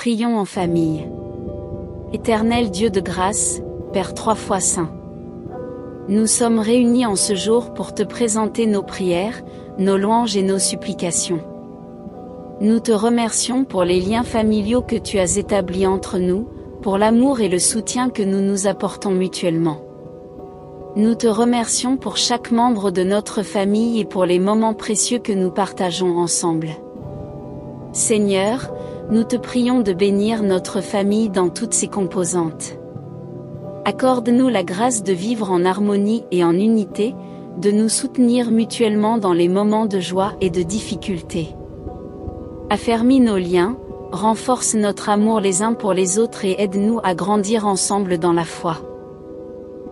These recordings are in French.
Prions en famille. Éternel Dieu de grâce, Père 3 fois saint. Nous sommes réunis en ce jour pour te présenter nos prières, nos louanges et nos supplications. Nous te remercions pour les liens familiaux que tu as établis entre nous, pour l'amour et le soutien que nous nous apportons mutuellement. Nous te remercions pour chaque membre de notre famille et pour les moments précieux que nous partageons ensemble. Seigneur, nous te prions de bénir notre famille dans toutes ses composantes. Accorde-nous la grâce de vivre en harmonie et en unité, de nous soutenir mutuellement dans les moments de joie et de difficulté. Affermis nos liens, renforce notre amour les uns pour les autres et aide-nous à grandir ensemble dans la foi.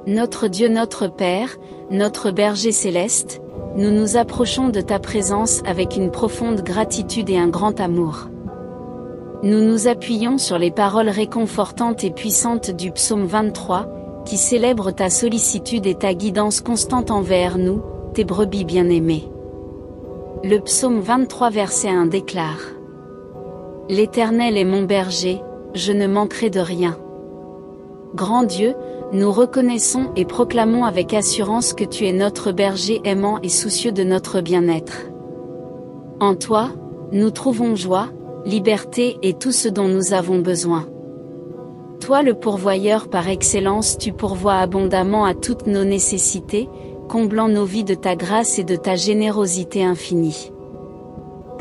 Notre Dieu, notre Père, notre berger céleste, nous nous approchons de ta présence avec une profonde gratitude et un grand amour. Nous nous appuyons sur les paroles réconfortantes et puissantes du psaume 23, qui célèbre ta sollicitude et ta guidance constante envers nous, tes brebis bien-aimées. Le psaume 23 verset 1 déclare: L'Éternel est mon berger, je ne manquerai de rien. Grand Dieu, nous reconnaissons et proclamons avec assurance que tu es notre berger aimant et soucieux de notre bien-être. En toi, nous trouvons joie, liberté et tout ce dont nous avons besoin. Toi le pourvoyeur par excellence, tu pourvois abondamment à toutes nos nécessités, comblant nos vies de ta grâce et de ta générosité infinie.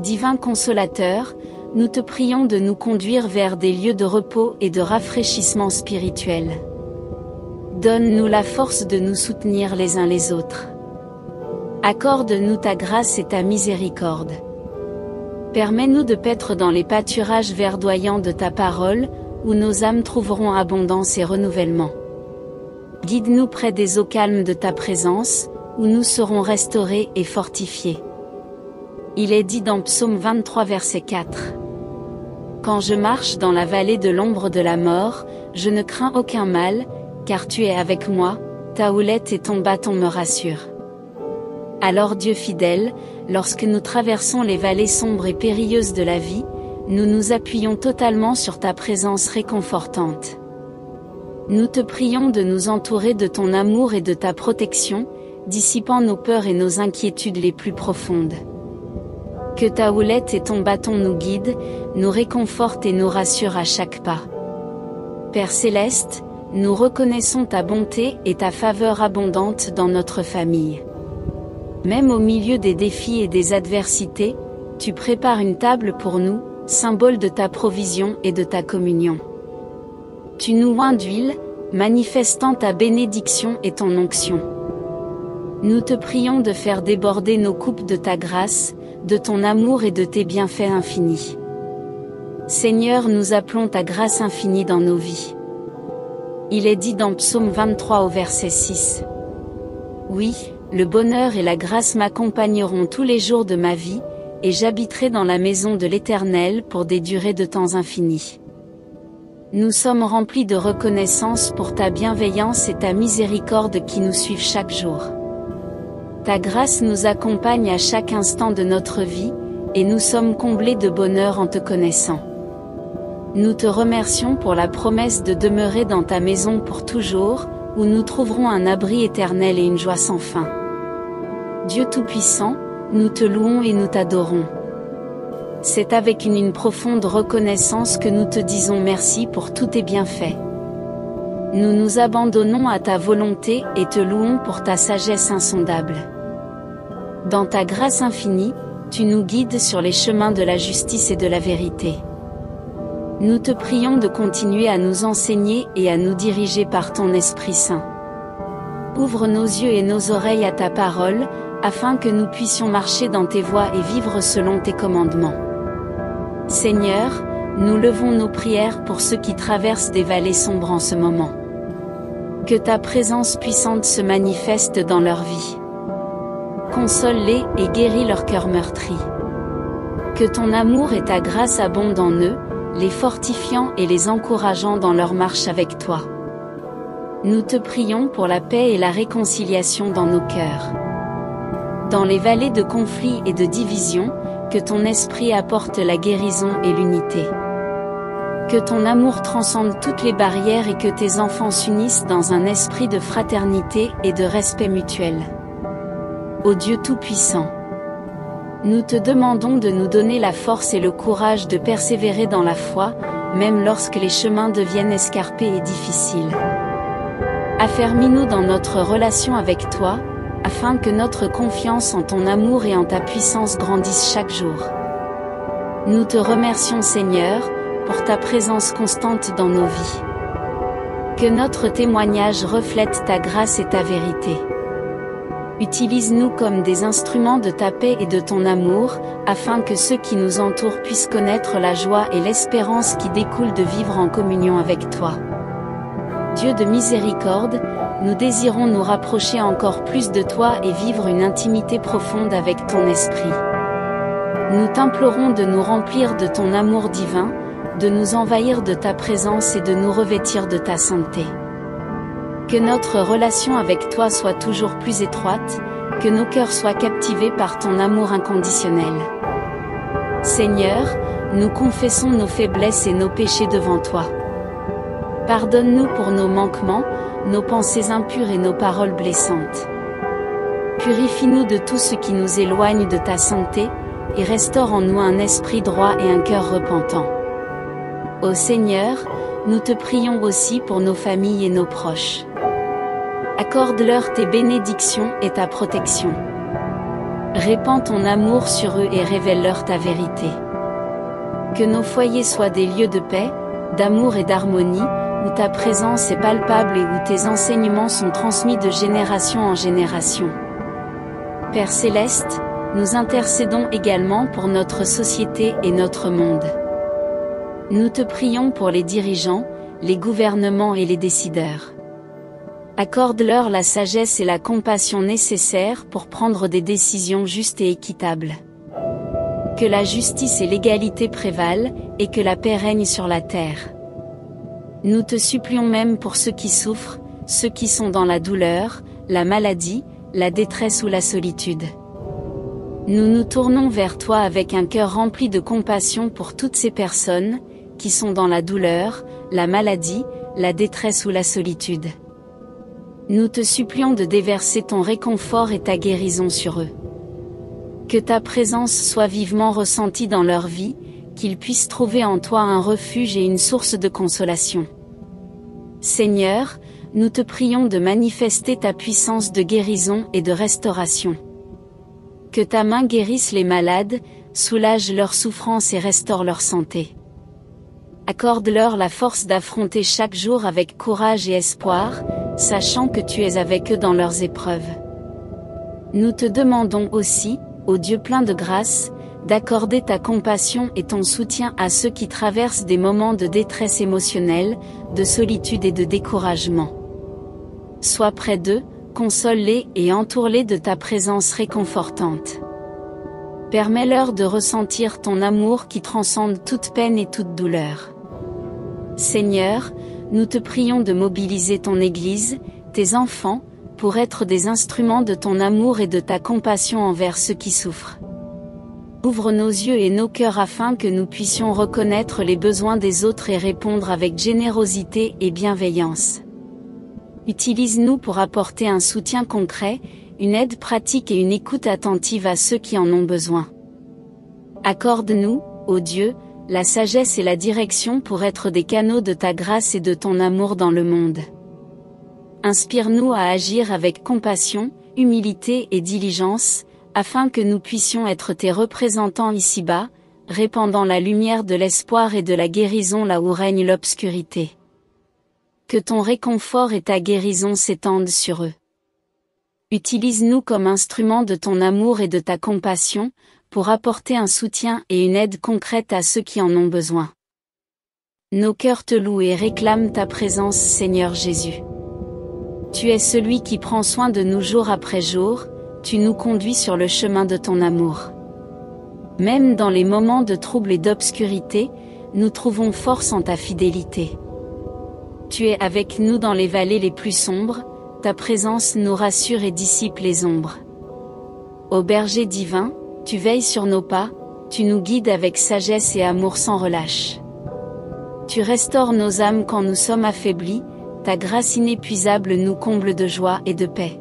Divin consolateur, nous te prions de nous conduire vers des lieux de repos et de rafraîchissement spirituel. Donne-nous la force de nous soutenir les uns les autres. Accorde-nous ta grâce et ta miséricorde. Permets-nous de paître dans les pâturages verdoyants de ta parole, où nos âmes trouveront abondance et renouvellement. Guide-nous près des eaux calmes de ta présence, où nous serons restaurés et fortifiés. Il est dit dans Psaume 23 verset 4. Quand je marche dans la vallée de l'ombre de la mort, je ne crains aucun mal, car tu es avec moi, ta houlette et ton bâton me rassurent. Alors Dieu fidèle, lorsque nous traversons les vallées sombres et périlleuses de la vie, nous nous appuyons totalement sur ta présence réconfortante. Nous te prions de nous entourer de ton amour et de ta protection, dissipant nos peurs et nos inquiétudes les plus profondes. Que ta houlette et ton bâton nous guident, nous réconfortent et nous rassurent à chaque pas. Père céleste, nous reconnaissons ta bonté et ta faveur abondante dans notre famille. Même au milieu des défis et des adversités, tu prépares une table pour nous, symbole de ta provision et de ta communion. Tu nous oins d'huile, manifestant ta bénédiction et ton onction. Nous te prions de faire déborder nos coupes de ta grâce, de ton amour et de tes bienfaits infinis. Seigneur, nous appelons ta grâce infinie dans nos vies. Il est dit dans Psaume 23 au verset 6. Oui, le bonheur et la grâce m'accompagneront tous les jours de ma vie, et j'habiterai dans la maison de l'Éternel pour des durées de temps infinis. Nous sommes remplis de reconnaissance pour ta bienveillance et ta miséricorde qui nous suivent chaque jour. Ta grâce nous accompagne à chaque instant de notre vie, et nous sommes comblés de bonheur en te connaissant. Nous te remercions pour la promesse de demeurer dans ta maison pour toujours, où nous trouverons un abri éternel et une joie sans fin. Dieu Tout-Puissant, nous te louons et nous t'adorons. C'est avec une profonde reconnaissance que nous te disons merci pour tous tes bienfaits. Nous nous abandonnons à ta volonté et te louons pour ta sagesse insondable. Dans ta grâce infinie, tu nous guides sur les chemins de la justice et de la vérité. Nous te prions de continuer à nous enseigner et à nous diriger par ton Esprit Saint. Ouvre nos yeux et nos oreilles à ta parole, afin que nous puissions marcher dans tes voies et vivre selon tes commandements. Seigneur, nous levons nos prières pour ceux qui traversent des vallées sombres en ce moment. Que ta présence puissante se manifeste dans leur vie. Console-les et guéris leur cœur meurtri. Que ton amour et ta grâce abondent en eux, les fortifiant et les encourageant dans leur marche avec toi. Nous te prions pour la paix et la réconciliation dans nos cœurs. Dans les vallées de conflits et de divisions, que ton esprit apporte la guérison et l'unité. Que ton amour transcende toutes les barrières et que tes enfants s'unissent dans un esprit de fraternité et de respect mutuel. Ô Dieu Tout-Puissant, nous te demandons de nous donner la force et le courage de persévérer dans la foi, même lorsque les chemins deviennent escarpés et difficiles. Affermis-nous dans notre relation avec toi, afin que notre confiance en ton amour et en ta puissance grandisse chaque jour. Nous te remercions Seigneur, pour ta présence constante dans nos vies. Que notre témoignage reflète ta grâce et ta vérité. Utilise-nous comme des instruments de ta paix et de ton amour, afin que ceux qui nous entourent puissent connaître la joie et l'espérance qui découlent de vivre en communion avec toi. Dieu de miséricorde, nous désirons nous rapprocher encore plus de toi et vivre une intimité profonde avec ton esprit. Nous t'implorons de nous remplir de ton amour divin, de nous envahir de ta présence et de nous revêtir de ta sainteté. Que notre relation avec toi soit toujours plus étroite, que nos cœurs soient captivés par ton amour inconditionnel. Seigneur, nous confessons nos faiblesses et nos péchés devant toi. Pardonne-nous pour nos manquements, nos pensées impures et nos paroles blessantes. Purifie-nous de tout ce qui nous éloigne de ta sainteté, et restaure en nous un esprit droit et un cœur repentant. Ô Seigneur, nous te prions aussi pour nos familles et nos proches. Accorde-leur tes bénédictions et ta protection. Répands ton amour sur eux et révèle-leur ta vérité. Que nos foyers soient des lieux de paix, d'amour et d'harmonie, où ta présence est palpable et où tes enseignements sont transmis de génération en génération. Père Céleste, nous intercédons également pour notre société et notre monde. Nous te prions pour les dirigeants, les gouvernements et les décideurs. Accorde-leur la sagesse et la compassion nécessaires pour prendre des décisions justes et équitables. Que la justice et l'égalité prévalent, et que la paix règne sur la terre. Nous te supplions même pour ceux qui souffrent, ceux qui sont dans la douleur, la maladie, la détresse ou la solitude. Nous nous tournons vers toi avec un cœur rempli de compassion pour toutes ces personnes, qui sont dans la douleur, la maladie, la détresse ou la solitude. Nous te supplions de déverser ton réconfort et ta guérison sur eux. Que ta présence soit vivement ressentie dans leur vie, qu'ils puissent trouver en toi un refuge et une source de consolation. Seigneur, nous te prions de manifester ta puissance de guérison et de restauration. Que ta main guérisse les malades, soulage leurs souffrances et restaure leur santé. Accorde-leur la force d'affronter chaque jour avec courage et espoir, sachant que tu es avec eux dans leurs épreuves. Nous te demandons aussi, ô Dieu plein de grâce, d'accorder ta compassion et ton soutien à ceux qui traversent des moments de détresse émotionnelle, de solitude et de découragement. Sois près d'eux, console-les et entoure-les de ta présence réconfortante. Permets-leur de ressentir ton amour qui transcende toute peine et toute douleur. Seigneur, nous te prions de mobiliser ton Église, tes enfants, pour être des instruments de ton amour et de ta compassion envers ceux qui souffrent. Ouvre nos yeux et nos cœurs afin que nous puissions reconnaître les besoins des autres et répondre avec générosité et bienveillance. Utilise-nous pour apporter un soutien concret, une aide pratique et une écoute attentive à ceux qui en ont besoin. Accorde-nous, ô Dieu, la sagesse et la direction pour être des canaux de ta grâce et de ton amour dans le monde. Inspire-nous à agir avec compassion, humilité et diligence, afin que nous puissions être tes représentants ici-bas, répandant la lumière de l'espoir et de la guérison là où règne l'obscurité. Que ton réconfort et ta guérison s'étendent sur eux. Utilise-nous comme instruments de ton amour et de ta compassion, pour apporter un soutien et une aide concrète à ceux qui en ont besoin. Nos cœurs te louent et réclament ta présence, Seigneur Jésus. Tu es celui qui prend soin de nous jour après jour, tu nous conduis sur le chemin de ton amour. Même dans les moments de trouble et d'obscurité, nous trouvons force en ta fidélité. Tu es avec nous dans les vallées les plus sombres, ta présence nous rassure et dissipe les ombres. Ô berger divin, tu veilles sur nos pas, tu nous guides avec sagesse et amour sans relâche. Tu restaures nos âmes quand nous sommes affaiblis, ta grâce inépuisable nous comble de joie et de paix.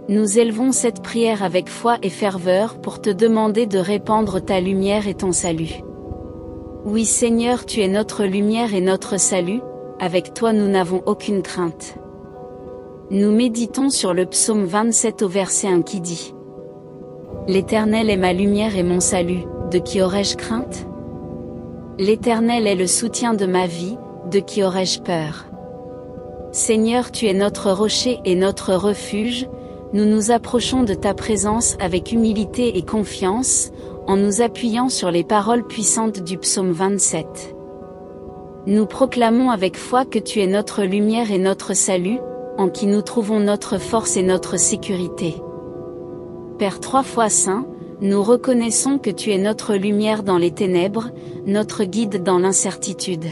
Nous élevons cette prière avec foi et ferveur pour te demander de répandre ta lumière et ton salut. Oui Seigneur, tu es notre lumière et notre salut, avec toi nous n'avons aucune crainte. Nous méditons sur le psaume 27 au verset 1 qui dit : L'Éternel est ma lumière et mon salut, de qui aurais-je crainte ? L'Éternel est le soutien de ma vie, de qui aurais-je peur ? Seigneur, tu es notre rocher et notre refuge, nous nous approchons de ta présence avec humilité et confiance, en nous appuyant sur les paroles puissantes du psaume 27. Nous proclamons avec foi que tu es notre lumière et notre salut, en qui nous trouvons notre force et notre sécurité. Père 3 fois saint, nous reconnaissons que tu es notre lumière dans les ténèbres, notre guide dans l'incertitude.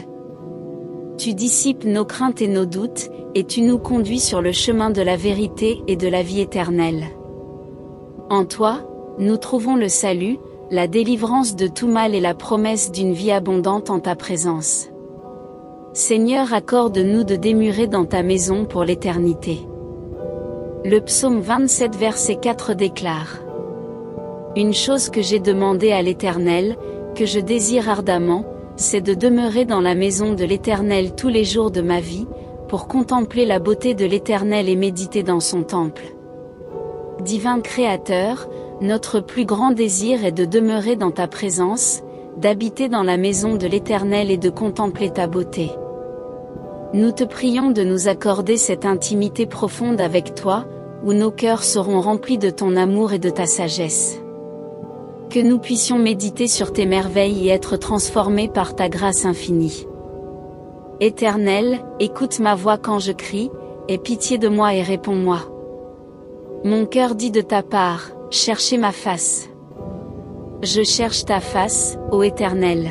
Tu dissipes nos craintes et nos doutes, et tu nous conduis sur le chemin de la vérité et de la vie éternelle. En toi, nous trouvons le salut, la délivrance de tout mal et la promesse d'une vie abondante en ta présence. Seigneur, accorde-nous de demeurer dans ta maison pour l'éternité. Le psaume 27 verset 4 déclare : Une chose que j'ai demandée à l'Éternel, que je désire ardemment, c'est de demeurer dans la maison de l'Éternel tous les jours de ma vie, pour contempler la beauté de l'Éternel et méditer dans son temple. Divin Créateur, notre plus grand désir est de demeurer dans ta présence, d'habiter dans la maison de l'Éternel et de contempler ta beauté. Nous te prions de nous accorder cette intimité profonde avec toi, où nos cœurs seront remplis de ton amour et de ta sagesse. Que nous puissions méditer sur tes merveilles et être transformés par ta grâce infinie. Éternel, écoute ma voix quand je crie, aie pitié de moi et réponds-moi. Mon cœur dit de ta part, cherchez ma face. Je cherche ta face, ô Éternel.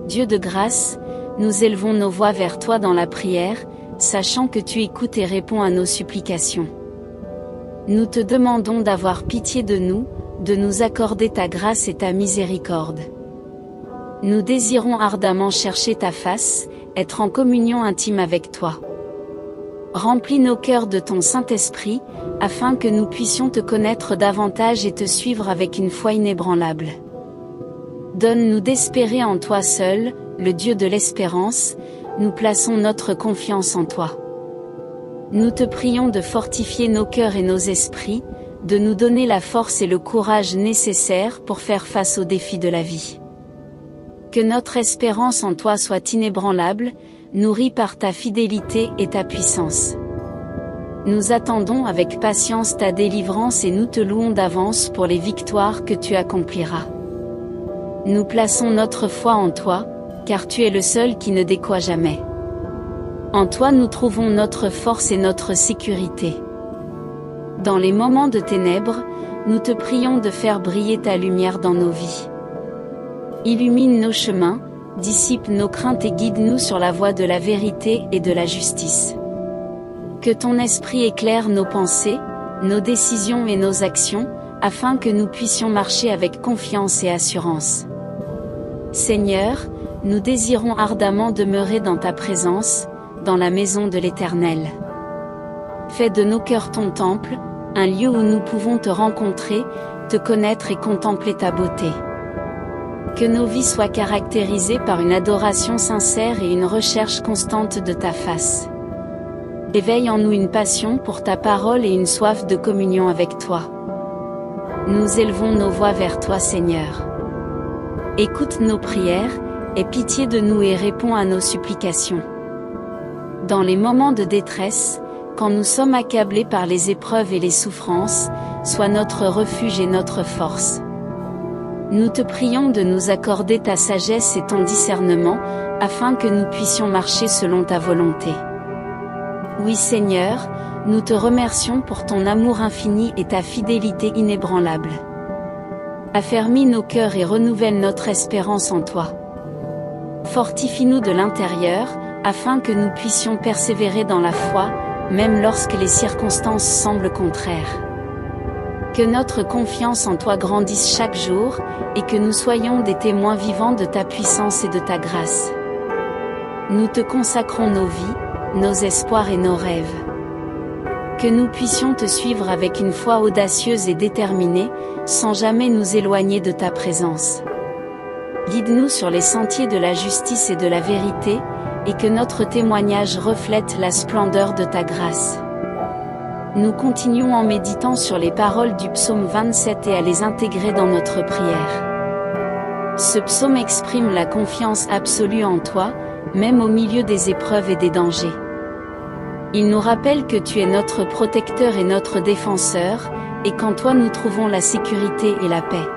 Dieu de grâce, nous élevons nos voix vers toi dans la prière, sachant que tu écoutes et réponds à nos supplications. Nous te demandons d'avoir pitié de nous accorder ta grâce et ta miséricorde. Nous désirons ardemment chercher ta face, être en communion intime avec toi. Remplis nos cœurs de ton Saint-Esprit, afin que nous puissions te connaître davantage et te suivre avec une foi inébranlable. Donne-nous d'espérer en toi seul, le Dieu de l'espérance, nous plaçons notre confiance en toi. Nous te prions de fortifier nos cœurs et nos esprits, de nous donner la force et le courage nécessaires pour faire face aux défis de la vie. Que notre espérance en toi soit inébranlable, nourrie par ta fidélité et ta puissance. Nous attendons avec patience ta délivrance et nous te louons d'avance pour les victoires que tu accompliras. Nous plaçons notre foi en toi, car tu es le seul qui ne décoie jamais. En toi nous trouvons notre force et notre sécurité. Dans les moments de ténèbres, nous te prions de faire briller ta lumière dans nos vies. Illumine nos chemins, dissipe nos craintes et guide-nous sur la voie de la vérité et de la justice. Que ton esprit éclaire nos pensées, nos décisions et nos actions, afin que nous puissions marcher avec confiance et assurance. Seigneur, nous désirons ardemment demeurer dans ta présence, dans la maison de l'Éternel. Fais de nos cœurs ton temple, un lieu où nous pouvons te rencontrer, te connaître et contempler ta beauté. Que nos vies soient caractérisées par une adoration sincère et une recherche constante de ta face. Éveille en nous une passion pour ta parole et une soif de communion avec toi. Nous élevons nos voix vers toi, Seigneur. Écoute nos prières, aie pitié de nous et réponds à nos supplications. Dans les moments de détresse, quand nous sommes accablés par les épreuves et les souffrances, sois notre refuge et notre force. Nous te prions de nous accorder ta sagesse et ton discernement, afin que nous puissions marcher selon ta volonté. Oui Seigneur, nous te remercions pour ton amour infini et ta fidélité inébranlable. Affermis nos cœurs et renouvelle notre espérance en toi. Fortifie-nous de l'intérieur, afin que nous puissions persévérer dans la foi, même lorsque les circonstances semblent contraires. Que notre confiance en toi grandisse chaque jour, et que nous soyons des témoins vivants de ta puissance et de ta grâce. Nous te consacrons nos vies, nos espoirs et nos rêves. Que nous puissions te suivre avec une foi audacieuse et déterminée, sans jamais nous éloigner de ta présence. Guide-nous sur les sentiers de la justice et de la vérité, et que notre témoignage reflète la splendeur de ta grâce. Nous continuons en méditant sur les paroles du psaume 27 et à les intégrer dans notre prière. Ce psaume exprime la confiance absolue en toi, même au milieu des épreuves et des dangers. Il nous rappelle que tu es notre protecteur et notre défenseur, et qu'en toi nous trouvons la sécurité et la paix.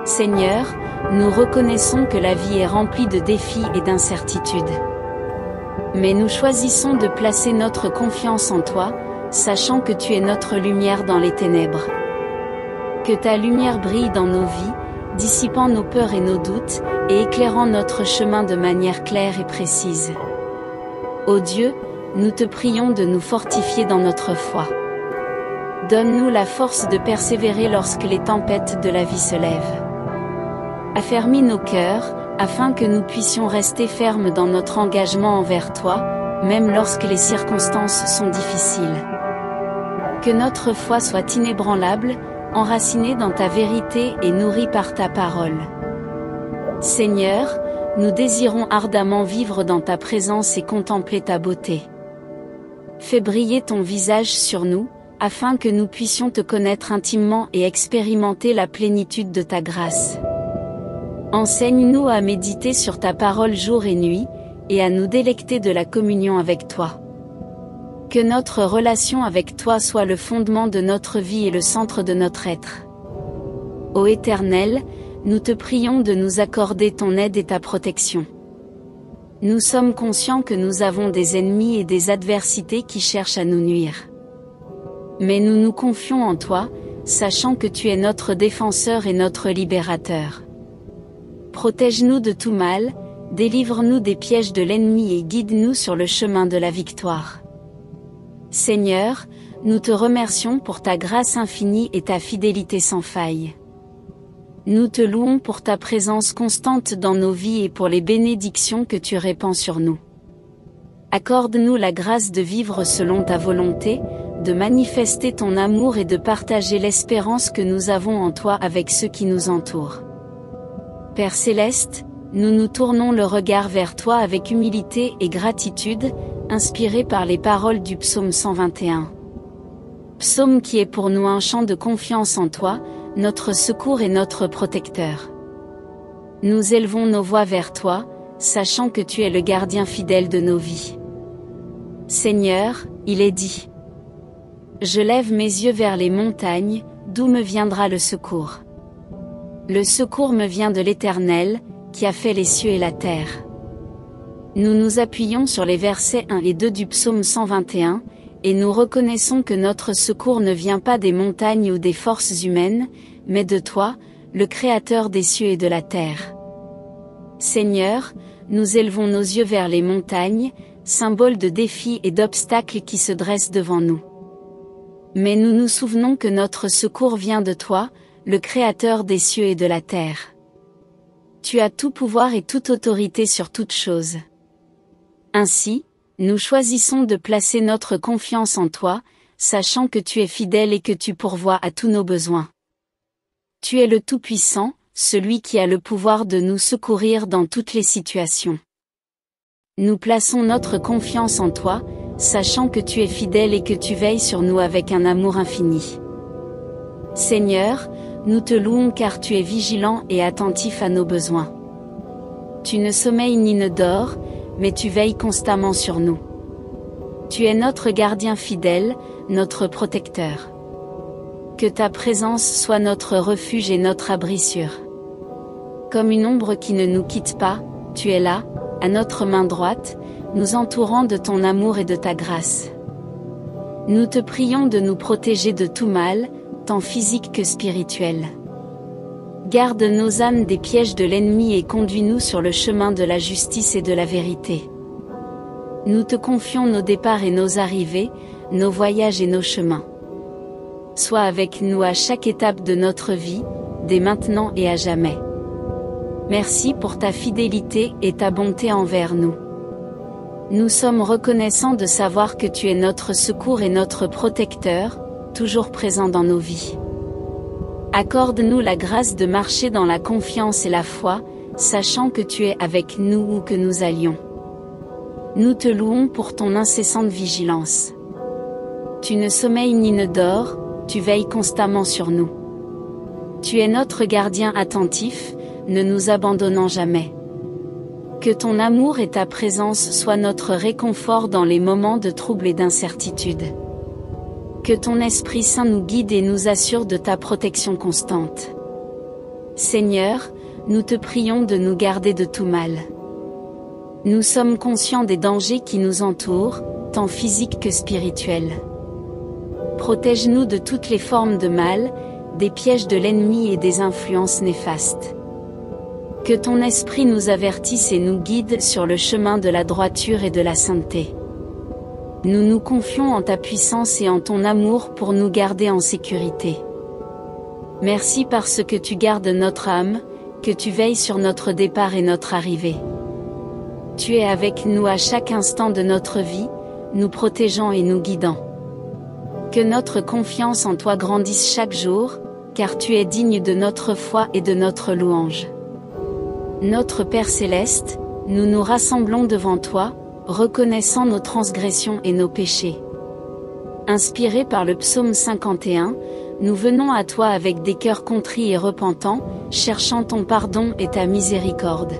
Seigneur, nous reconnaissons que la vie est remplie de défis et d'incertitudes. Mais nous choisissons de placer notre confiance en toi, sachant que tu es notre lumière dans les ténèbres. Que ta lumière brille dans nos vies, dissipant nos peurs et nos doutes, et éclairant notre chemin de manière claire et précise. Ô Dieu, nous te prions de nous fortifier dans notre foi. Donne-nous la force de persévérer lorsque les tempêtes de la vie se lèvent. Affermis nos cœurs, afin que nous puissions rester fermes dans notre engagement envers toi, même lorsque les circonstances sont difficiles. Que notre foi soit inébranlable, enracinée dans ta vérité et nourrie par ta parole. Seigneur, nous désirons ardemment vivre dans ta présence et contempler ta beauté. Fais briller ton visage sur nous, afin que nous puissions te connaître intimement et expérimenter la plénitude de ta grâce. Enseigne-nous à méditer sur ta parole jour et nuit, et à nous délecter de la communion avec toi. Que notre relation avec toi soit le fondement de notre vie et le centre de notre être. Ô Éternel, nous te prions de nous accorder ton aide et ta protection. Nous sommes conscients que nous avons des ennemis et des adversités qui cherchent à nous nuire. Mais nous nous confions en toi, sachant que tu es notre défenseur et notre libérateur. Protège-nous de tout mal, délivre-nous des pièges de l'ennemi et guide-nous sur le chemin de la victoire. Seigneur, nous te remercions pour ta grâce infinie et ta fidélité sans faille. Nous te louons pour ta présence constante dans nos vies et pour les bénédictions que tu répands sur nous. Accorde-nous la grâce de vivre selon ta volonté, de manifester ton amour et de partager l'espérance que nous avons en toi avec ceux qui nous entourent. Père céleste, nous nous tournons le regard vers toi avec humilité et gratitude, inspirés par les paroles du psaume 121. Psaume qui est pour nous un chant de confiance en toi, notre secours et notre protecteur. Nous élevons nos voix vers toi, sachant que tu es le gardien fidèle de nos vies. Seigneur, il est dit. Je lève mes yeux vers les montagnes, d'où me viendra le secours. Le secours me vient de l'Éternel, qui a fait les cieux et la terre. Nous nous appuyons sur les versets 1 et 2 du psaume 121, et nous reconnaissons que notre secours ne vient pas des montagnes ou des forces humaines, mais de toi, le Créateur des cieux et de la terre. Seigneur, nous élevons nos yeux vers les montagnes, symboles de défis et d'obstacles qui se dressent devant nous. Mais nous nous souvenons que notre secours vient de toi, le Créateur des cieux et de la terre. Tu as tout pouvoir et toute autorité sur toute chose. Ainsi, nous choisissons de placer notre confiance en toi, sachant que tu es fidèle et que tu pourvois à tous nos besoins. Tu es le Tout-Puissant, celui qui a le pouvoir de nous secourir dans toutes les situations. Nous plaçons notre confiance en toi, sachant que tu es fidèle et que tu veilles sur nous avec un amour infini. Seigneur, nous te louons car tu es vigilant et attentif à nos besoins. Tu ne sommeilles ni ne dors, mais tu veilles constamment sur nous. Tu es notre gardien fidèle, notre protecteur. Que ta présence soit notre refuge et notre abri sûr. Comme une ombre qui ne nous quitte pas, tu es là, à notre main droite, nous entourant de ton amour et de ta grâce. Nous te prions de nous protéger de tout mal, tant physique que spirituel. Garde nos âmes des pièges de l'ennemi et conduis-nous sur le chemin de la justice et de la vérité. Nous te confions nos départs et nos arrivées, nos voyages et nos chemins. Sois avec nous à chaque étape de notre vie, dès maintenant et à jamais. Merci pour ta fidélité et ta bonté envers nous. Nous sommes reconnaissants de savoir que tu es notre secours et notre protecteur, toujours présent dans nos vies. Accorde-nous la grâce de marcher dans la confiance et la foi, sachant que tu es avec nous où que nous allions. Nous te louons pour ton incessante vigilance. Tu ne sommeilles ni ne dors, tu veilles constamment sur nous. Tu es notre gardien attentif, ne nous abandonnant jamais. Que ton amour et ta présence soient notre réconfort dans les moments de trouble et d'incertitude. Que ton Esprit Saint nous guide et nous assure de ta protection constante. Seigneur, nous te prions de nous garder de tout mal. Nous sommes conscients des dangers qui nous entourent, tant physiques que spirituels. Protège-nous de toutes les formes de mal, des pièges de l'ennemi et des influences néfastes. Que ton esprit nous avertisse et nous guide sur le chemin de la droiture et de la sainteté. Nous nous confions en ta puissance et en ton amour pour nous garder en sécurité. Merci parce que tu gardes notre âme, que tu veilles sur notre départ et notre arrivée. Tu es avec nous à chaque instant de notre vie, nous protégeant et nous guidant. Que notre confiance en toi grandisse chaque jour, car tu es digne de notre foi et de notre louange. Notre Père Céleste, nous nous rassemblons devant toi, reconnaissant nos transgressions et nos péchés. Inspirés par le psaume 51, nous venons à toi avec des cœurs contrits et repentants, cherchant ton pardon et ta miséricorde.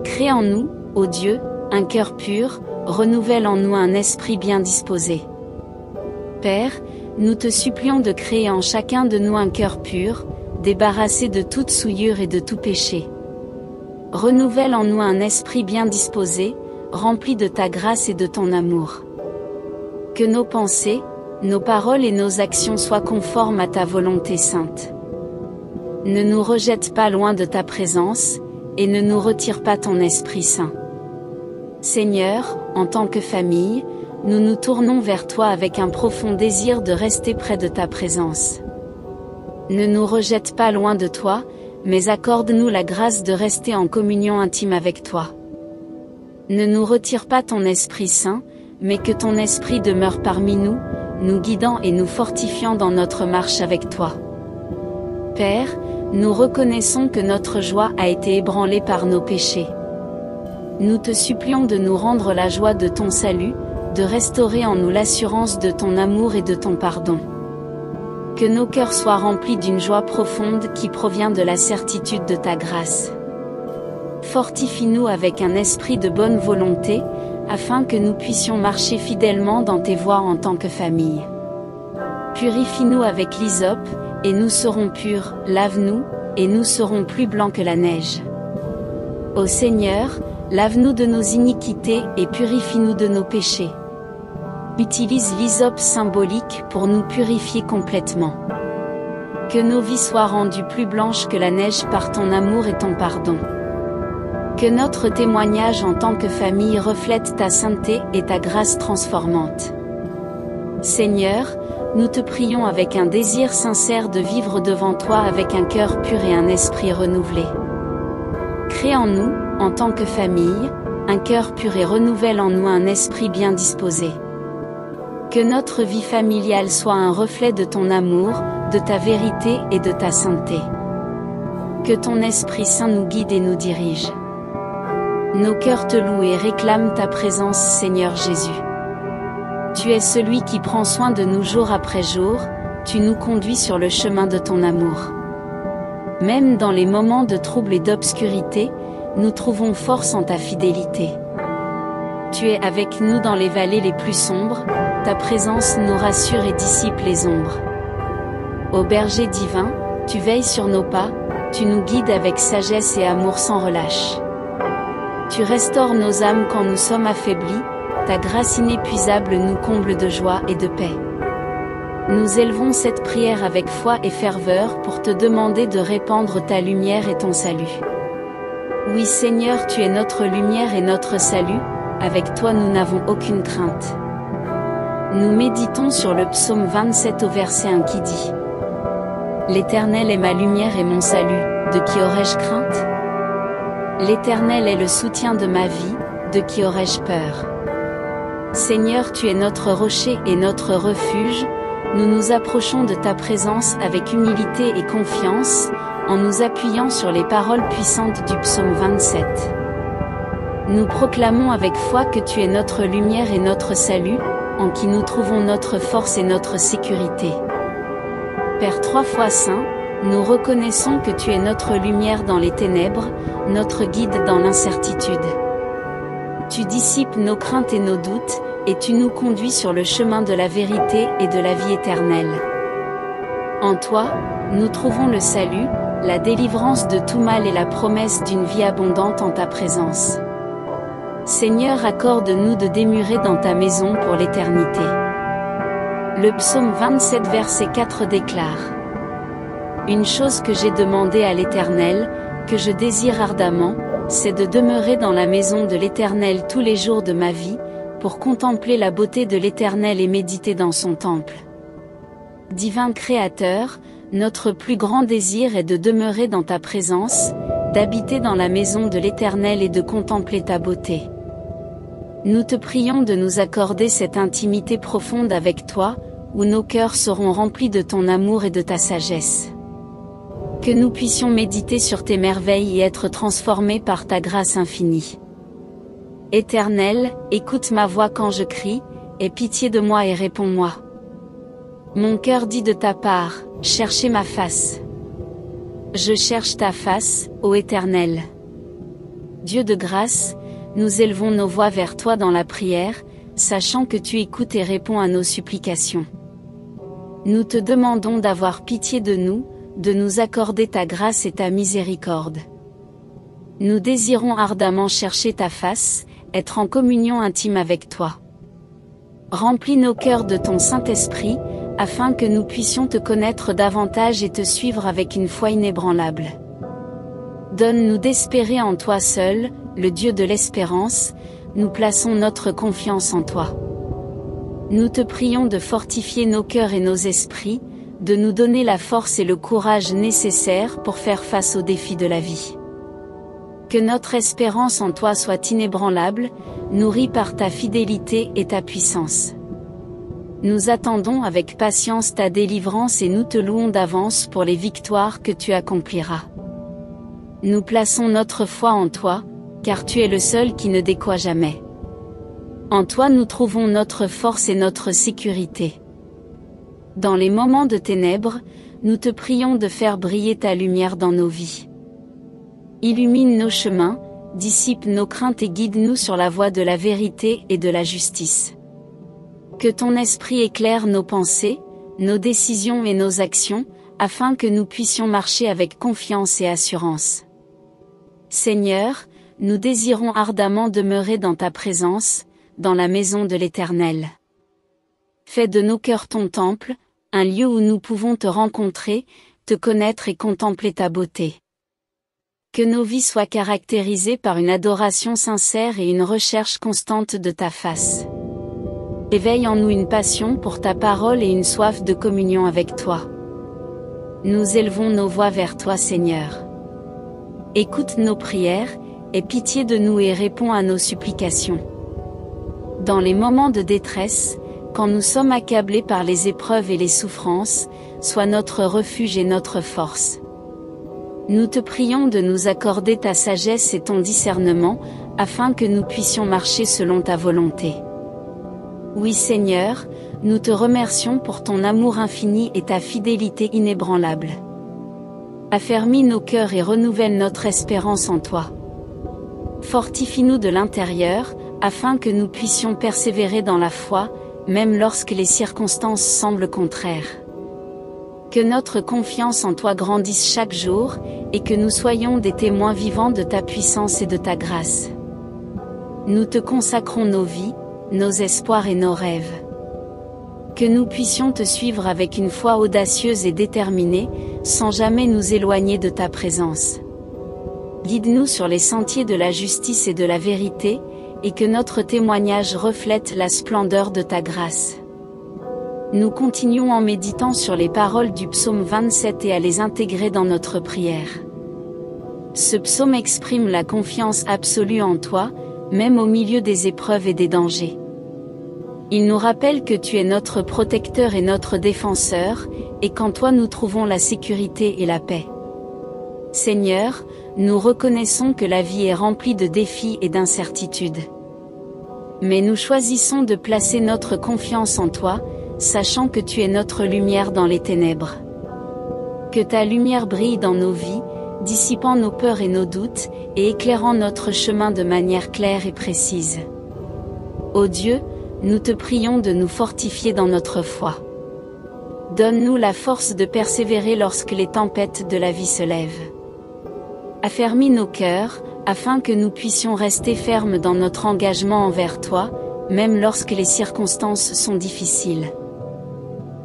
Crée en nous, ô Dieu, un cœur pur, renouvelle en nous un esprit bien disposé. Père, nous te supplions de créer en chacun de nous un cœur pur, débarrassé de toute souillure et de tout péché. Renouvelle en nous un esprit bien disposé, rempli de ta grâce et de ton amour. Que nos pensées, nos paroles et nos actions soient conformes à ta volonté sainte. Ne nous rejette pas loin de ta présence, et ne nous retire pas ton Esprit Saint. Seigneur, en tant que famille, nous nous tournons vers toi avec un profond désir de rester près de ta présence. Ne nous rejette pas loin de toi, mais accorde-nous la grâce de rester en communion intime avec toi. Ne nous retire pas ton Esprit Saint, mais que ton Esprit demeure parmi nous, nous guidant et nous fortifiant dans notre marche avec toi. Père, nous reconnaissons que notre joie a été ébranlée par nos péchés. Nous te supplions de nous rendre la joie de ton salut, de restaurer en nous l'assurance de ton amour et de ton pardon. Que nos cœurs soient remplis d'une joie profonde qui provient de la certitude de ta grâce. Fortifie-nous avec un esprit de bonne volonté, afin que nous puissions marcher fidèlement dans tes voies en tant que famille. Purifie-nous avec l'hysope, et nous serons purs, lave-nous, et nous serons plus blancs que la neige. Ô Seigneur, lave-nous de nos iniquités et purifie-nous de nos péchés. Utilise l'hysope symbolique pour nous purifier complètement. Que nos vies soient rendues plus blanches que la neige par ton amour et ton pardon. Que notre témoignage en tant que famille reflète ta sainteté et ta grâce transformante. Seigneur, nous te prions avec un désir sincère de vivre devant toi avec un cœur pur et un esprit renouvelé. Crée en nous, en tant que famille, un cœur pur et renouvelle en nous un esprit bien disposé. Que notre vie familiale soit un reflet de ton amour, de ta vérité et de ta sainteté. Que ton Esprit Saint nous guide et nous dirige. Nos cœurs te louent et réclament ta présence, Seigneur Jésus. Tu es celui qui prend soin de nous jour après jour, tu nous conduis sur le chemin de ton amour. Même dans les moments de trouble et d'obscurité, nous trouvons force en ta fidélité. Tu es avec nous dans les vallées les plus sombres, ta présence nous rassure et dissipe les ombres. Ô berger divin, tu veilles sur nos pas, tu nous guides avec sagesse et amour sans relâche. Tu restaures nos âmes quand nous sommes affaiblis, ta grâce inépuisable nous comble de joie et de paix. Nous élevons cette prière avec foi et ferveur pour te demander de répandre ta lumière et ton salut. Oui Seigneur, tu es notre lumière et notre salut, avec toi nous n'avons aucune crainte. Nous méditons sur le psaume 27 au verset 1 qui dit « L'Éternel est ma lumière et mon salut, de qui aurais-je crainte ? L'Éternel est le soutien de ma vie, de qui aurais-je peur? Seigneur, tu es notre rocher et notre refuge, nous nous approchons de ta présence avec humilité et confiance, en nous appuyant sur les paroles puissantes du psaume 27. Nous proclamons avec foi que tu es notre lumière et notre salut, en qui nous trouvons notre force et notre sécurité. Père trois fois saint, nous reconnaissons que tu es notre lumière dans les ténèbres, notre guide dans l'incertitude. Tu dissipes nos craintes et nos doutes, et tu nous conduis sur le chemin de la vérité et de la vie éternelle. En toi, nous trouvons le salut, la délivrance de tout mal et la promesse d'une vie abondante en ta présence. Seigneur, accorde-nous de demeurer dans ta maison pour l'éternité. Le psaume 27 verset 4 déclare: Une chose que j'ai demandée à l'Éternel, que je désire ardemment, c'est de demeurer dans la maison de l'Éternel tous les jours de ma vie, pour contempler la beauté de l'Éternel et méditer dans son temple. Divin Créateur, notre plus grand désir est de demeurer dans ta présence, d'habiter dans la maison de l'Éternel et de contempler ta beauté. Nous te prions de nous accorder cette intimité profonde avec toi, où nos cœurs seront remplis de ton amour et de ta sagesse. Que nous puissions méditer sur tes merveilles et être transformés par ta grâce infinie. Éternel, écoute ma voix quand je crie, aie pitié de moi et réponds-moi. Mon cœur dit de ta part, cherchez ma face. Je cherche ta face, ô Éternel. Dieu de grâce, nous élevons nos voix vers toi dans la prière, sachant que tu écoutes et réponds à nos supplications. Nous te demandons d'avoir pitié de nous accorder ta grâce et ta miséricorde. Nous désirons ardemment chercher ta face, être en communion intime avec toi. Remplis nos cœurs de ton Saint-Esprit, afin que nous puissions te connaître davantage et te suivre avec une foi inébranlable. Donne-nous d'espérer en toi seul, le Dieu de l'espérance, nous plaçons notre confiance en toi. Nous te prions de fortifier nos cœurs et nos esprits, de nous donner la force et le courage nécessaires pour faire face aux défis de la vie. Que notre espérance en toi soit inébranlable, nourrie par ta fidélité et ta puissance. Nous attendons avec patience ta délivrance et nous te louons d'avance pour les victoires que tu accompliras. Nous plaçons notre foi en toi, car tu es le seul qui ne décoie jamais. En toi nous trouvons notre force et notre sécurité. Dans les moments de ténèbres, nous te prions de faire briller ta lumière dans nos vies. Illumine nos chemins, dissipe nos craintes et guide-nous sur la voie de la vérité et de la justice. Que ton esprit éclaire nos pensées, nos décisions et nos actions, afin que nous puissions marcher avec confiance et assurance. Seigneur, nous désirons ardemment demeurer dans ta présence, dans la maison de l'Éternel. Fais de nos cœurs ton temple, un lieu où nous pouvons te rencontrer, te connaître et contempler ta beauté. Que nos vies soient caractérisées par une adoration sincère et une recherche constante de ta face. Éveille en nous une passion pour ta parole et une soif de communion avec toi. Nous élevons nos voix vers toi, Seigneur. Écoute nos prières, aie pitié de nous et réponds à nos supplications. Dans les moments de détresse, quand nous sommes accablés par les épreuves et les souffrances, sois notre refuge et notre force. Nous te prions de nous accorder ta sagesse et ton discernement, afin que nous puissions marcher selon ta volonté. Oui Seigneur, nous te remercions pour ton amour infini et ta fidélité inébranlable. Affermis nos cœurs et renouvelle notre espérance en toi. Fortifie-nous de l'intérieur, afin que nous puissions persévérer dans la foi, même lorsque les circonstances semblent contraires. Que notre confiance en toi grandisse chaque jour, et que nous soyons des témoins vivants de ta puissance et de ta grâce. Nous te consacrons nos vies, nos espoirs et nos rêves. Que nous puissions te suivre avec une foi audacieuse et déterminée, sans jamais nous éloigner de ta présence. Guide-nous sur les sentiers de la justice et de la vérité, et que notre témoignage reflète la splendeur de ta grâce. Nous continuons en méditant sur les paroles du psaume 27 et à les intégrer dans notre prière. Ce psaume exprime la confiance absolue en toi, même au milieu des épreuves et des dangers. Il nous rappelle que tu es notre protecteur et notre défenseur, et qu'en toi nous trouvons la sécurité et la paix. Seigneur, nous reconnaissons que la vie est remplie de défis et d'incertitudes. Mais nous choisissons de placer notre confiance en toi, sachant que tu es notre lumière dans les ténèbres. Que ta lumière brille dans nos vies, dissipant nos peurs et nos doutes, et éclairant notre chemin de manière claire et précise. Ô Dieu, nous te prions de nous fortifier dans notre foi. Donne-nous la force de persévérer lorsque les tempêtes de la vie se lèvent. Affermis nos cœurs, afin que nous puissions rester fermes dans notre engagement envers toi, même lorsque les circonstances sont difficiles.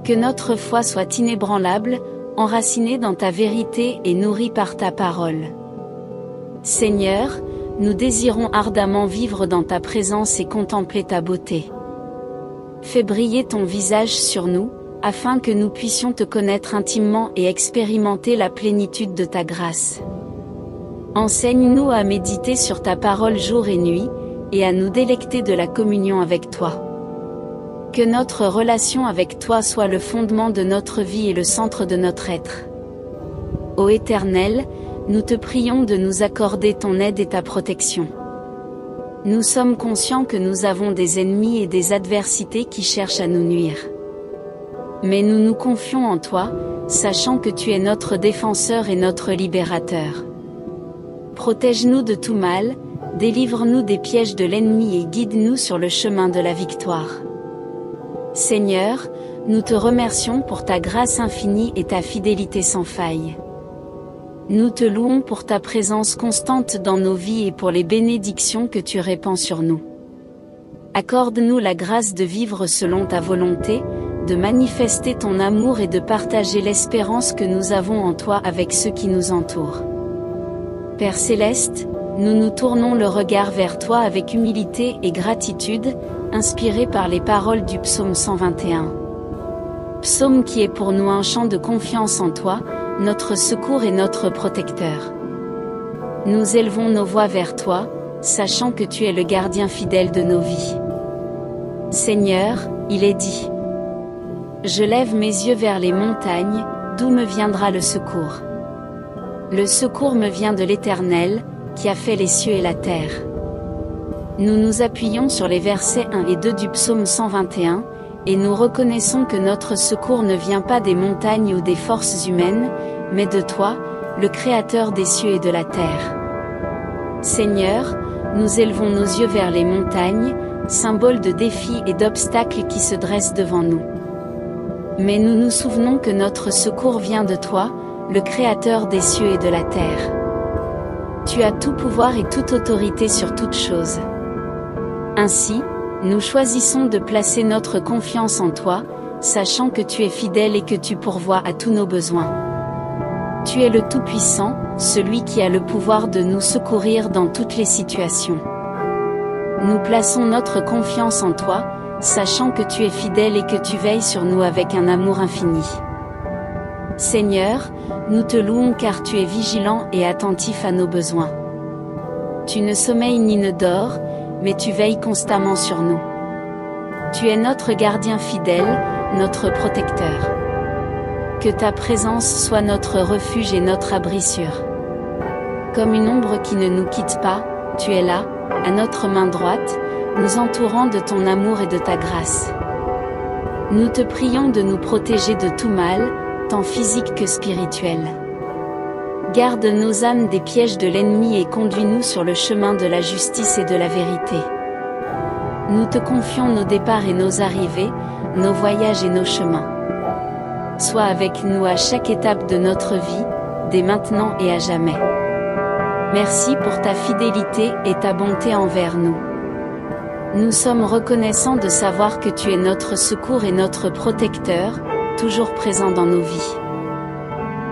Que notre foi soit inébranlable, enracinée dans ta vérité et nourrie par ta parole. Seigneur, nous désirons ardemment vivre dans ta présence et contempler ta beauté. Fais briller ton visage sur nous, afin que nous puissions te connaître intimement et expérimenter la plénitude de ta grâce. Enseigne-nous à méditer sur ta parole jour et nuit, et à nous délecter de la communion avec toi. Que notre relation avec toi soit le fondement de notre vie et le centre de notre être. Ô Éternel, nous te prions de nous accorder ton aide et ta protection. Nous sommes conscients que nous avons des ennemis et des adversités qui cherchent à nous nuire. Mais nous nous confions en toi, sachant que tu es notre défenseur et notre libérateur. Protège-nous de tout mal, délivre-nous des pièges de l'ennemi et guide-nous sur le chemin de la victoire. Seigneur, nous te remercions pour ta grâce infinie et ta fidélité sans faille. Nous te louons pour ta présence constante dans nos vies et pour les bénédictions que tu répands sur nous. Accorde-nous la grâce de vivre selon ta volonté, de manifester ton amour et de partager l'espérance que nous avons en toi avec ceux qui nous entourent. Père céleste, nous nous tournons le regard vers toi avec humilité et gratitude, inspirés par les paroles du psaume 121. Psaume qui est pour nous un chant de confiance en toi, notre secours et notre protecteur. Nous élevons nos voix vers toi, sachant que tu es le gardien fidèle de nos vies. Seigneur, il est dit. Je lève mes yeux vers les montagnes, d'où me viendra le secours. Le secours me vient de l'Éternel, qui a fait les cieux et la terre. Nous nous appuyons sur les versets 1 et 2 du psaume 121, et nous reconnaissons que notre secours ne vient pas des montagnes ou des forces humaines, mais de toi, le Créateur des cieux et de la terre. Seigneur, nous élevons nos yeux vers les montagnes, symboles de défis et d'obstacles qui se dressent devant nous. Mais nous nous souvenons que notre secours vient de toi, le Créateur des cieux et de la terre. Tu as tout pouvoir et toute autorité sur toute chose. Ainsi, nous choisissons de placer notre confiance en toi, sachant que tu es fidèle et que tu pourvois à tous nos besoins. Tu es le Tout-Puissant, celui qui a le pouvoir de nous secourir dans toutes les situations. Nous plaçons notre confiance en toi, sachant que tu es fidèle et que tu veilles sur nous avec un amour infini. Seigneur, nous te louons car tu es vigilant et attentif à nos besoins. Tu ne sommeilles ni ne dors, mais tu veilles constamment sur nous. Tu es notre gardien fidèle, notre protecteur. Que ta présence soit notre refuge et notre abri sûr. Comme une ombre qui ne nous quitte pas, tu es là, à notre main droite, nous entourant de ton amour et de ta grâce. Nous te prions de nous protéger de tout mal, tant physique que spirituel. Garde nos âmes des pièges de l'ennemi et conduis-nous sur le chemin de la justice et de la vérité. Nous te confions nos départs et nos arrivées, nos voyages et nos chemins. Sois avec nous à chaque étape de notre vie, dès maintenant et à jamais. Merci pour ta fidélité et ta bonté envers nous. Nous sommes reconnaissants de savoir que tu es notre secours et notre protecteur, toujours présent dans nos vies.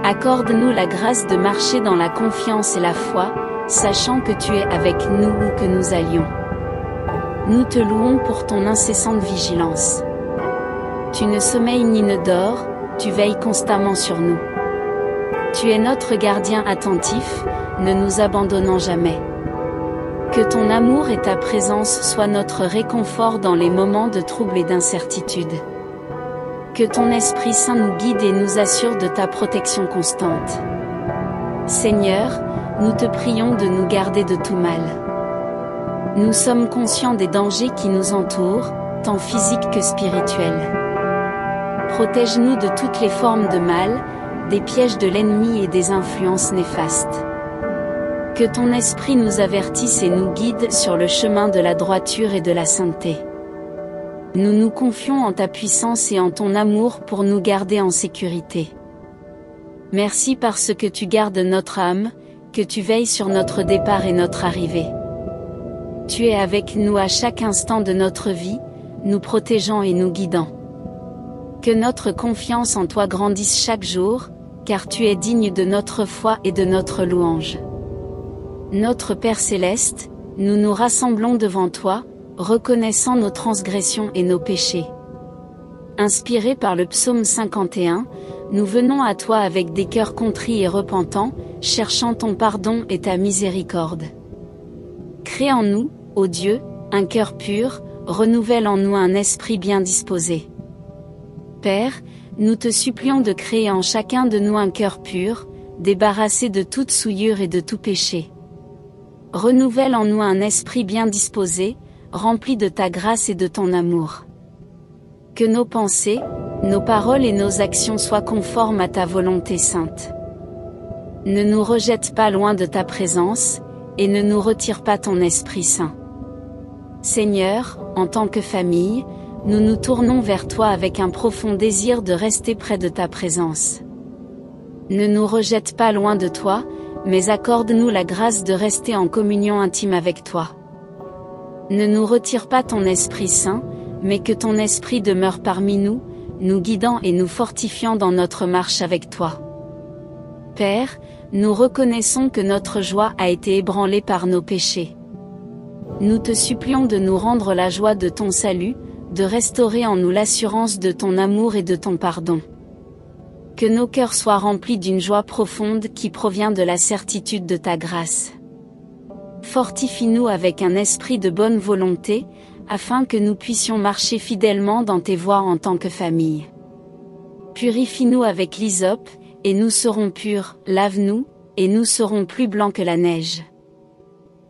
Accorde-nous la grâce de marcher dans la confiance et la foi, sachant que tu es avec nous où que nous allions. Nous te louons pour ton incessante vigilance. Tu ne sommeilles ni ne dors, tu veilles constamment sur nous. Tu es notre gardien attentif, ne nous abandonnant jamais. Que ton amour et ta présence soient notre réconfort dans les moments de trouble et d'incertitude. Que ton Esprit Saint nous guide et nous assure de ta protection constante. Seigneur, nous te prions de nous garder de tout mal. Nous sommes conscients des dangers qui nous entourent, tant physiques que spirituels. Protège-nous de toutes les formes de mal, des pièges de l'ennemi et des influences néfastes. Que ton esprit nous avertisse et nous guide sur le chemin de la droiture et de la sainteté. Nous nous confions en ta puissance et en ton amour pour nous garder en sécurité. Merci parce que tu gardes notre âme, que tu veilles sur notre départ et notre arrivée. Tu es avec nous à chaque instant de notre vie, nous protégeant et nous guidant. Que notre confiance en toi grandisse chaque jour, car tu es digne de notre foi et de notre louange. Notre Père Céleste, nous nous rassemblons devant toi, reconnaissant nos transgressions et nos péchés. Inspirés par le psaume 51, nous venons à toi avec des cœurs contrits et repentants, cherchant ton pardon et ta miséricorde. Crée en nous, ô Dieu, un cœur pur, renouvelle en nous un esprit bien disposé. Père, nous te supplions de créer en chacun de nous un cœur pur, débarrassé de toute souillure et de tout péché. Renouvelle en nous un esprit bien disposé, rempli de ta grâce et de ton amour. Que nos pensées, nos paroles et nos actions soient conformes à ta volonté sainte. Ne nous rejette pas loin de ta présence, et ne nous retire pas ton Esprit Saint. Seigneur, en tant que famille, nous nous tournons vers toi avec un profond désir de rester près de ta présence. Ne nous rejette pas loin de toi, mais accorde-nous la grâce de rester en communion intime avec toi. Ne nous retire pas ton Esprit Saint, mais que ton Esprit demeure parmi nous, nous guidant et nous fortifiant dans notre marche avec toi. Père, nous reconnaissons que notre joie a été ébranlée par nos péchés. Nous te supplions de nous rendre la joie de ton salut, de restaurer en nous l'assurance de ton amour et de ton pardon. Que nos cœurs soient remplis d'une joie profonde qui provient de la certitude de ta grâce. Fortifie-nous avec un esprit de bonne volonté, afin que nous puissions marcher fidèlement dans tes voies en tant que famille. Purifie-nous avec l'hysope, et nous serons purs, lave-nous, et nous serons plus blancs que la neige.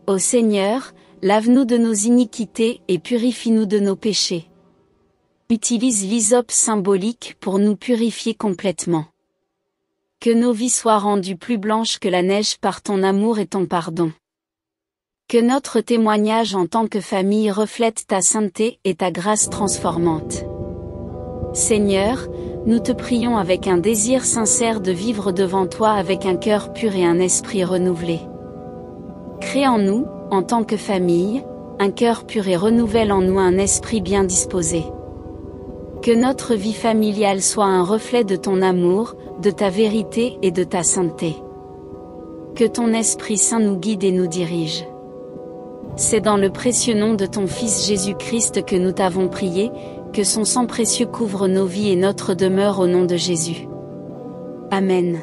Ô Seigneur, lave-nous de nos iniquités et purifie-nous de nos péchés. Utilise l'hysope symbolique pour nous purifier complètement. Que nos vies soient rendues plus blanches que la neige par ton amour et ton pardon. Que notre témoignage en tant que famille reflète ta sainteté et ta grâce transformante. Seigneur, nous te prions avec un désir sincère de vivre devant toi avec un cœur pur et un esprit renouvelé. Crée en nous, en tant que famille, un cœur pur et renouvelle en nous un esprit bien disposé. Que notre vie familiale soit un reflet de ton amour, de ta vérité et de ta sainteté. Que ton Esprit Saint nous guide et nous dirige. C'est dans le précieux nom de ton Fils Jésus-Christ que nous t'avons prié, que son sang précieux couvre nos vies et notre demeure au nom de Jésus. Amen.